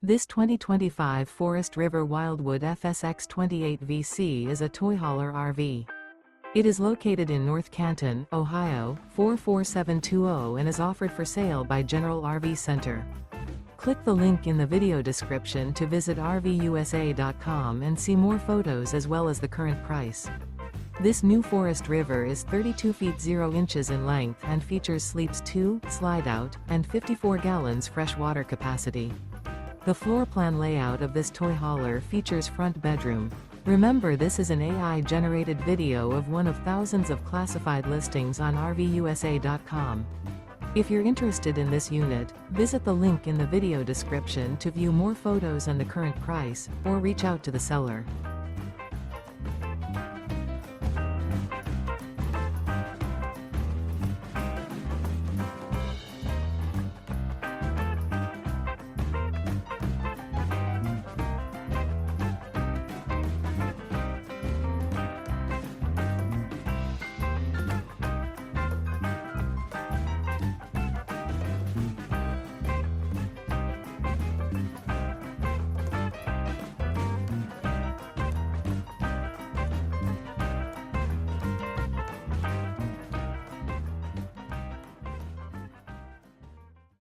This 2025 Forest River Wildwood FSX 28VC is a toy hauler RV. It is located in North Canton, Ohio, 44720 and is offered for sale by General RV Center. Click the link in the video description to visit RVUSA.com and see more photos as well as the current price. This new Forest River is 32 feet 0 inches in length and features sleeps 2, Slideout, and 54 gallons fresh water capacity. The floor plan layout of this toy hauler features front bedroom. Remember, this is an AI-generated video of one of thousands of classified listings on RVUSA.com. If you're interested in this unit, visit the link in the video description to view more photos and the current price, or reach out to the seller.